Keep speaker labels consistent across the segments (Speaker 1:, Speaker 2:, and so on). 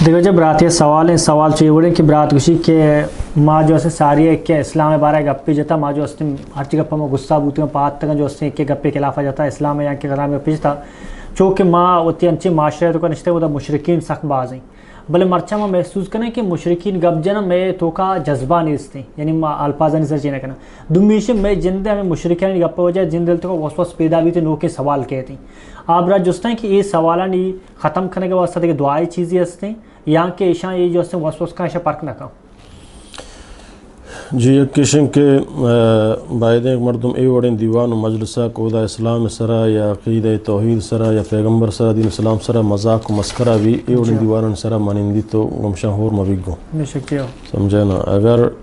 Speaker 1: دیکھو جب برات یہ سوال چاہیے بڑے کہ برات گوشی کہ ماں جو ہے ساری ہے کہ اسلام بارہ گپی جاتا ماں جو ہے ہر چیز گپا میں غصہ بوتی ہوں پات تک جو ہے کہ گپے خلافہ جاتا اسلام یا کہ غرام گپی جاتا چونکہ ماں ہوتی انچے معاشرے تو کا نشتے وہ مشرقین سخت باز ہیں بلے مرچہ میں محسوس کریں کہ مشرقین گپ جنا میں تو کا جذبہ نہیں اس یعنی الفاظ نہیں سرچینا کرنا دمیشے میں جندے ہمیں مشرقین گپ ہو جائے جن دل تو وسوس پیدا بھی تھے نو کے سوال کہتے ہیں آپ رات جوستے ہیں کہ یہ سوالہ نہیں ختم کرنے کے واسطے کہ دعائی چیزیں ہستے ہیں یا کہ ایشاں یہ جو ہے وسوس کا ایشا پرک نہ کھاؤ
Speaker 2: جی کشن کے باید مردم ای وڑین دیوان و مجلسہ کودا اسلام سرا یا عقیدہ توحید سرا یا پیغمبر سرا دین اسلام سرا مذاق و مسخرہ بھی ای وڑین دیوان سرا مانندی تو گمشاں ہور مبیگو سمجھے نا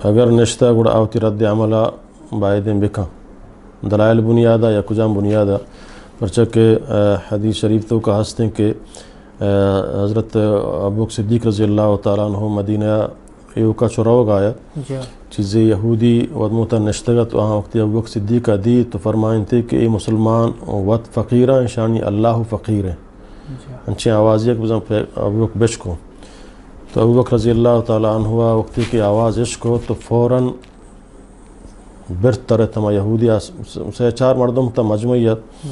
Speaker 2: اگر نشتہ گڑا آوتی رد عملہ باید بکا دلائل بنیادہ یا کجام بنیادہ پرچہ کہ حدیث شریف تو کا ہستے ہیں کہ حضرت ابوبکر صدیق رضی اللہ تعالیٰ عنہ مدینہ ایو کا چراغ آیا چیزیں یہودی ودموتا نشتگت وہاں وقت ابوبکر صدیق دی تو فرمائیں تھے کہ اے مسلمان وقت فقیرہ شانی اللہ فقیر ہے انچیں آوازی ایک بزن ابوبکر بشکو تو ابوبکر رضی اللہ تعالیٰ عنہ وقتی کی آواز عشکو تو فوراً برت ترے تما یہودی سے چار مردم تا مجموعیت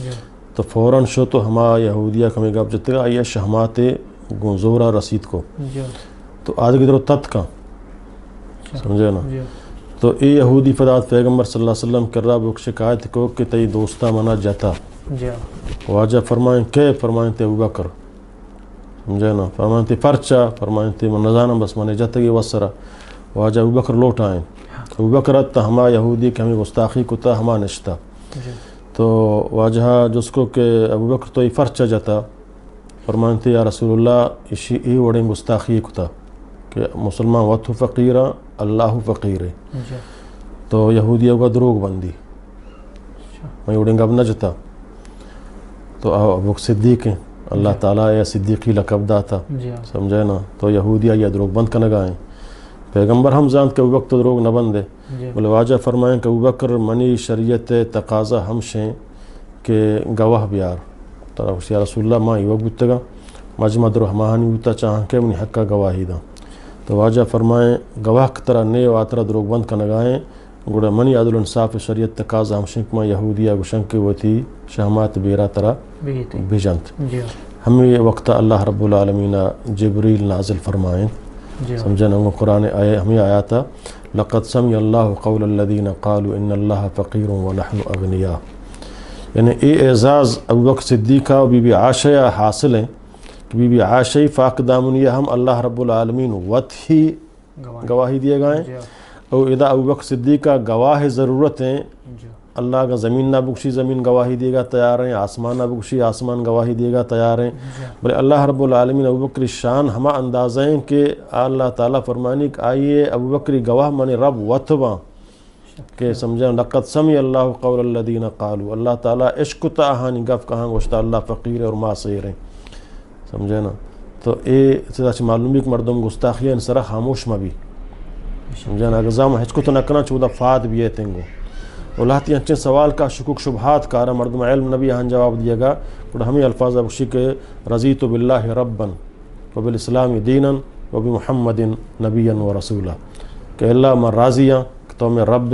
Speaker 2: تو فوراً شو تو ہما یہودیہ کمی گپ جتے گا یہ شہمات گنزورہ رسید کو تو آدھے گدرو تت کا سمجھے نا تو اے یہودی فدات پیغمبر صلی اللہ علیہ وسلم کر رہا بک شکایت کو کہ تی دوستا منا جاتا واجہ فرمائیں کہ فرمائیں تے ابوبکر سمجھے نا فرمائیں تے پرچا فرمائیں تے من نظانم بس منے جاتا گی وسرا واجہ ابوبکر لوٹ آئیں ابوبکر تا ہما یہودی کہ ہمیں گستاخی کو تا ہما نشتا تو واجہ جس کو کہ ابوبکر تو ای فرچا جاتا فرمائیں تے یا رسول اللہ اشی ای وڑیں گستاخی کو تا کہ مسلمان وطو فقیرہ اللہ فقیر ہے تو یہودیوں کا دروغ بندی میں اڑیں گا اب نہ جتا تو ابوبکر صدیق ہیں اللہ تعالیٰ یا صدیقی لقب داتا سمجھے نا تو یہودیہ یا دروغ بند کا نگائیں پیغمبر ہم جانت کہ ابوبکر تو دروغ نہ بندے بلے واجہ فرمائیں کہ ابوبکر منی شریعت تقاضا ہم شیں کہ گواہ بیار طرف یا رسول اللہ ماں ایوک بودتا گا مجمع درو ہماہانی بودتا چاہاں کہ منی حق کا گواہی دا تو واجہ فرمائیں گواہ کی طرح نئے واترہ دروغ بند کا نگائیں گوڑا منی عدل انصاف شریعت تقاضا ہم شنک ماں یہودیہ گوشنک وہ تھی شہمات بیرا طرح بھیجنت ہمیں وقت اللہ رب العالمین جبریل نازل فرمائیں سمجھنا وہ قرآن ہمیں آیا تھا لقد سمع اللہ قول الذین قالوا ان اللہ فقیر ونحن اغنیاء یعنی اے اعزاز ابوبکر صدیقہ و بی بی عائشہ حاصل ہیں کہ بی بی عائشہ فاق دامنیہ ہم اللہ رب العالمین وط ہی گواہی دیے گئے اور اذا ابوبکر صدیقہ گواہ ضرورت ہیں اللہ کا زمین نہ بکشی زمین گواہی دے گا تیار ہیں آسمان نہ بکشی آسمان گواہی دے گا تیار ہیں بلے اللہ رب العالمین ابوبکر شان ہما اندازہ ہیں کہ اللہ تعالیٰ فرمانی کہ آئیے ابوبکر گواہ من رب وطباں کہ سمجھیں لقد سمع اللہ قول الذین قالوا اللہ تعالیٰ عشق تا آہانی گف کہاں گوشتا اللہ فقیر اور معصیر ہیں سمجھے نا تو اے سیدھا معلومی کہ مردم گستاخیہ ان سرا خاموش مبی سمجھے نا اگر زام حجکو تو نکنا چودہ فاد بھی ہے تنگو اولاتی انچین سوال کا شکوک شبہات کارا مردم علم نبی ہاں جواب دیا گا کہ ہمیں الفاظ بخشی کہ رضیت باللہ ربا وبالاسلام دینا وبمحمد نبیا و رسولا کہ اللہ میں راضیاں تو میں رب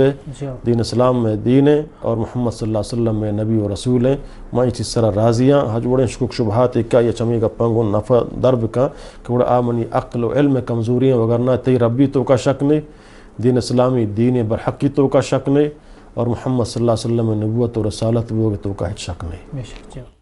Speaker 2: دین اسلام میں دین ہے اور محمد صلی اللہ علیہ وسلم میں نبی و رسول ہیں میں اس طرح راضیاں حج بڑے شکوک شبہات کا یا چمی کا پنگو نفع درب کا کہ بڑا آمنی عقل و علم کمزوریاں وگرنہ تی ربی تو کا شک نہیں دین اسلامی دین برحقی تو کا شک نہیں اور محمد صلی اللہ علیہ وسلم نبوت و رسالت وہ تو کا شک نہیں